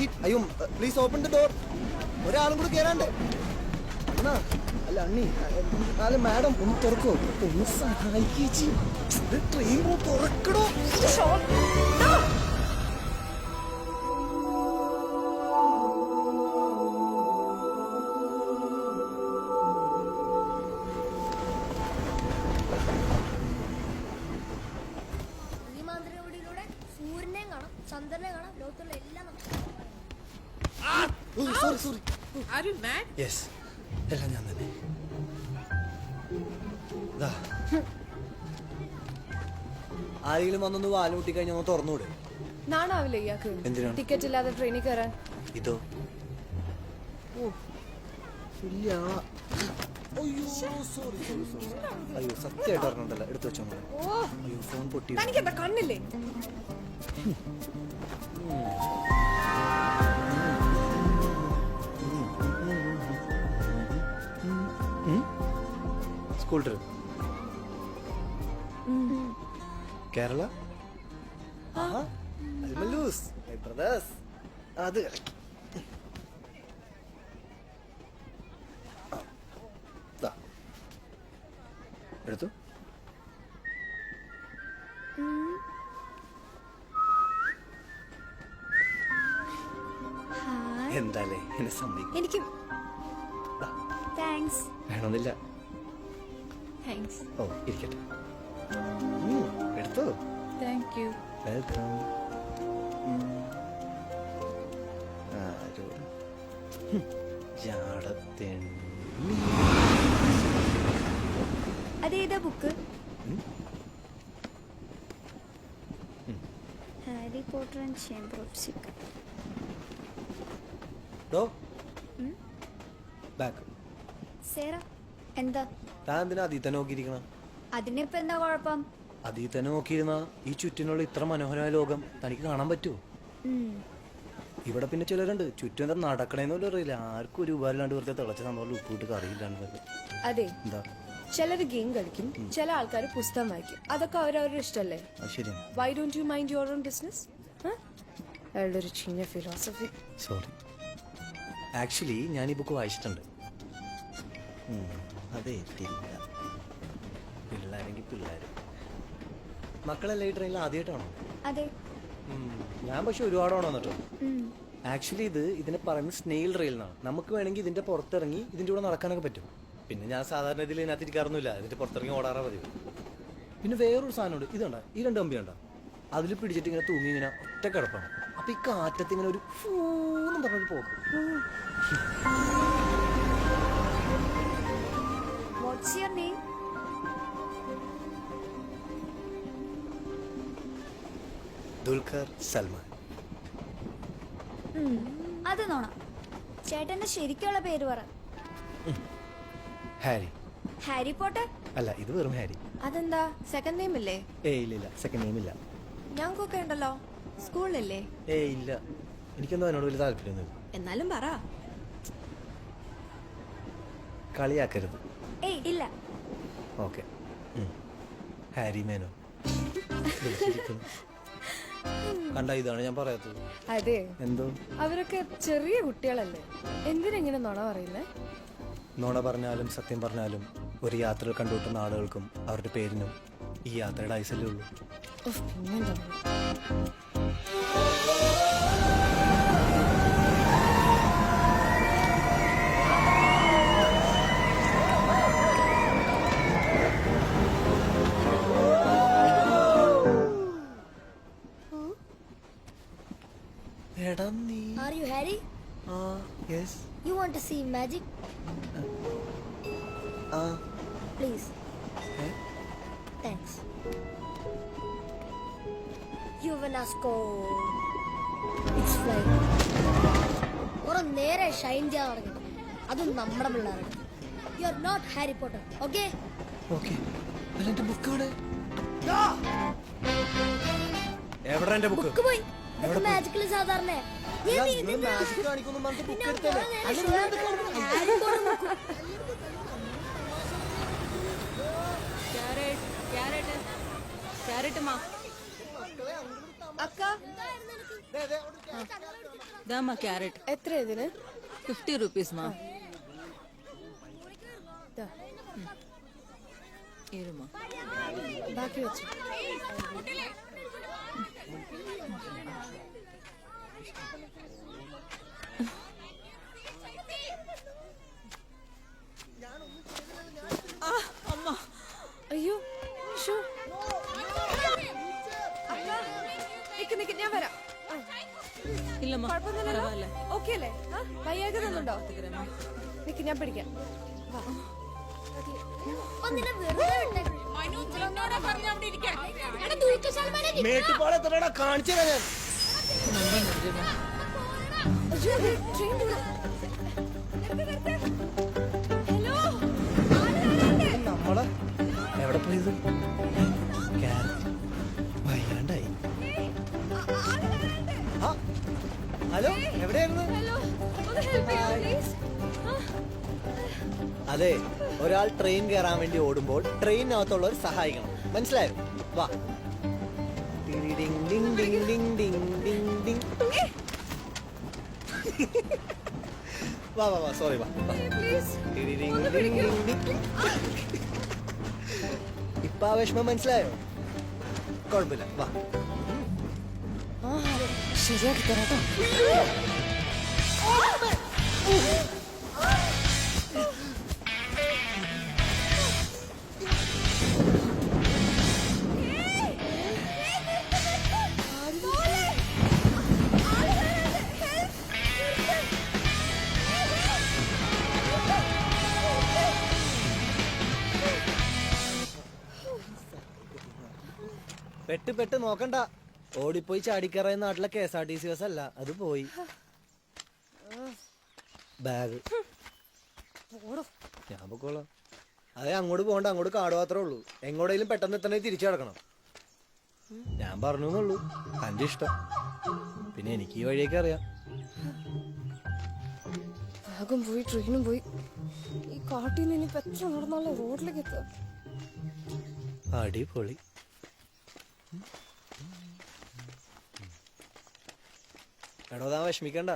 Seat. അയ്യോ please open the door. ഒരാളും കൂടെ കേറാണ്ട്. അണ്ണാ അല്ല അണ്ണി അല്ല മാഡം ഒന്ന് തുറക്കോ, ഒന്ന് സഹായിക്കേച്ചി. ട്രെയിൻ തുറക്കണോ? സൂര്യനെ കാണാം, ചന്ദ്രനെ കാണാം, ലോകത്തുള്ള എല്ലാം എല്ലാം ഞാൻ തന്നെ. ആരെങ്കിലും വന്നൊന്ന് വാലുമുട്ടി കഴിഞ്ഞ ഒന്ന് തുറന്നുകൂടെ? നാണാവില്ലേ ഇയാൾക്ക്? എന്തിനാണ്? ടിക്കറ്റ് ഇല്ലാതെ ട്രെയിനിൽ കയറാൻ. ഇതോ അയ്യോ സത്യമായിട്ട് പറഞ്ഞിട്ടല്ല, എടുത്തു വെച്ചോ. അയ്യോ ഫോൺ പൊട്ടി. തനിക്കെന്താ കണ്ണില്ലേ? School trip Kerala. അത് എടുത്തു. എന്താലേ എന്നെ സമ്മതിക്കും? എനിക്ക് താങ്ക്സ് വേണമെന്നില്ല. താങ്ക്സ്. ഓ ഇരിക്കട്ടെ. എടുത്തോ. Thank you. വെൽക്കം. അതേതാ book? Harry Potter and Chamber of Secrets. സേറ എന്താ താൻ എന്തിനാ അതീ തന്നെ നോക്കിയിരിക്കണം? അതിനിപ്പോ എന്താ കുഴപ്പം? അതീ തന്നെ നോക്കിയിരുന്ന ഈ ചുറ്റിനുള്ള ഇത്ര മനോഹരമായ ലോകം തനിക്ക് കാണാൻ പറ്റുമോ? ഇവിടെ പിന്നെ ചിലരുണ്ട് ചുറ്റും എന്താ നടക്കണേന്ന് പോലും അറിയില്ല. ആർക്കും ഒരു ഉപകാരമില്ലാണ്ട് വെറുതെ തിളച്ച സംഭവം ഉപ്പിട്ട് കറിയില്ലാണ്ട്. അതെ, എന്താ ചിലര് ഗെയിം കളിക്കും, ചില ആൾക്കാർ പുസ്തകം വായിക്കും. അതൊക്കെ അവരവരുടെ ഇഷ്ടല്ലേ? ശരി. Why don't you mind your own business? അയാളുടെ ഒരു ചീഞ്ഞ ഫിലോസഫി. സോറി, ആക്ച്വലി ഞാൻ ഈ ബുക്ക് വായിച്ചിട്ടുണ്ട്. അതെ, പിള്ളേരെങ്കിൽ പിള്ളേർ. മക്കളെല്ലാം ഈ ട്രെയിനിൽ ആദ്യമായിട്ടാണോ? അതെ. ഞാൻ പക്ഷെ ഒരുപാട് ആണോ എന്നിട്ടോ. ആക്ച്വലി ഇതിനെ പറയുന്നത് സ്നെയിൽ റെയിൽ എന്നാണ്. നമുക്ക് വേണമെങ്കിൽ ഇതിന്റെ പുറത്തിറങ്ങി ഇതിന്റെ കൂടെ നടക്കാനൊക്കെ പറ്റും. പിന്നെ ഞാൻ സാധാരണ ഇതിൽ ഇതിനകത്ത് ഇരിക്കാറൊന്നുമില്ല, ഇതിന്റെ പുറത്തിറങ്ങി ഓടാറാ പതിവ്. പിന്നെ വേറൊരു സാധനമുണ്ട്, ഇതുണ്ട ഈ രണ്ട് കമ്പി ഉണ്ടോ, അതിൽ പിടിച്ചിട്ട് ഇങ്ങനെ തൂങ്ങി ഇങ്ങനെ ഒറ്റ കിടപ്പാണ്. അപ്പൊ ഈ കാറ്റത്ത് ഇങ്ങനെ ഒരു ഫൂന്നും പറഞ്ഞൊരു പോക്ക്. What's your name? Dulquer Salman. അത് നോണ. ചേട്ടന്റെ ശരിക്കുള്ള പേര് പറ. ഹാരി. Harry Potter? അല്ല, ഇത് വെറും ഹാരി. അതെന്താ സെക്കൻഡ് നെയിം ഇല്ലേ? ഇല്ല, സെക്കൻഡ് നെയിം ഇല്ല. ഞങ്ങൾക്കൊക്കെ ഉണ്ടല്ലോ, സ്കൂളിലല്ലേ? ഇല്ല, എനിക്കെന്തോ അതിനോട് വലിയ താല്പര്യമൊന്നുമില്ല. എന്നാലും പറ. കളിയാക്കരുത്. ഇല്ല. ഓക്കെ, ഹാരി മേനോ. കണ്ട, ഇതാണ് ഞാൻ പറയാത്തത്. അതെ, എന്തോ അവരൊക്കെ ചെറിയ കുട്ടികളല്ലേ, എന്തിനെങ്ങനെ നുണ പറയുന്നേ? നുണ പറഞ്ഞാലും സത്യം പറഞ്ഞാലും ഒരു യാത്രയിൽ കണ്ടുകിട്ടുന്ന ആളുകൾക്കും അവരുടെ പേരിനും ഈ യാത്രയുടെ ഐസല്ലേ ഉള്ളൂ. Are you Harry? Yes. You want to see magic? Please. Thanks. You wanna score? It's flying. ഒരു നേരെ ഷൈൻ ചെയ്യാൻ തുടങ്ങി. അതും നമ്മുടെ പിള്ളേരുടെ. You are not Harry Potter, okay? Okay. അല്ല, എന്റെ ബുക്ക് എവിടെ? എവിടെ എന്റെ ബുക്ക്? ബുക്ക് പോയി. മാജിക്കൽ സാധാരണ അക്ക ഇതാമ്മ ക്യാരറ്റ് എത്ര ഇതിന് 50 rupees മാ ദാ, ഇരുമ ബാക്കി വെച്ചു. അമ്മ അയ്യോ ഷോ നിക്ക് ഞാൻ വരാം. ഇല്ലമ്മ കുഴപ്പമൊന്നുമില്ലല്ലോ? ഓക്കേ അല്ലേ? വയ്യായ്ക തോന്നുന്നുണ്ടോ? നിക്ക് ഞാൻ പിടിക്കാം. വാ. ഒന്നിനെ വെറുതെ വിട്ടേക്ക്. എടാ, ദുൽഖർ സൽമാനെ കിട്ടാ. മേട്ടുപാളെ എത്രടാ കാണിച്ചു തരാം ഞാൻ. അയ്യോ, ദേ train പോണു. ഹലോ, നമ്മള് എവിടെ പോയത്? ക്യാരറ്റ് വയ്യാണ്ടായി. ആ, ഹലോ എവിടെയായിരുന്നു? ഹലോ, ഒന്ന് help ചെയ്യാമോ, please? അതെ, ഒരാൾ ട്രെയിൻ കയറാൻ വേണ്ടി ഓടുമ്പോൾ ട്രെയിനകത്തുള്ളവർ സഹായിക്കണം. മനസ്സിലായോ? വാ. ടിടി ഡിങ് ഡിങ് ഡിങ് ഡിങ് ഡിങ് ഡിങ് ഡിങ്. വാ വാ വാ, സോറി വാ. വാ. Please. ടിടി ഡിങ് ഡിങ് ഡിങ് ഡിങ്. ഇപ്പൊ ആ വിഷമം മനസ്സിലായോ? കുഴപ്പമില്ല, വാ. ശരിയാക്കി തരാട്ടോ. പെട്ട് നോക്കണ്ട. ഓടിപ്പോയി ചാടിക്കറയ നാട്ടിലെ KSRTC ബസ് അല്ല, അത് പോയി. ബാഗ് ഞാൻ പൊക്കോളാം. അതെ, അങ്ങോട്ട് പോകണ്ട, അങ്ങോട്ട് കാട് മാത്രമേ ഉള്ളൂ. എങ്ങോട്ടേലും പെട്ടെന്ന് എത്തണേ തിരിച്ചു കിടക്കണം. ഞാൻ പറഞ്ഞു എന്നുള്ളൂ, തന്റെ ഇഷ്ടം. പിന്നെ എനിക്ക് ഈ വഴിയൊക്കെ അറിയാം. ബാഗും പോയി, ട്രെയിനും പോയി. ഈ കാട്ടിൽ നിന്ന് ഇനിയിപ്പോ എത്ര നടന്നാലും റോഡിലേക്ക് എത്തുക. അടിപൊളി. എടോ, താൻ വിഷമിക്കണ്ട.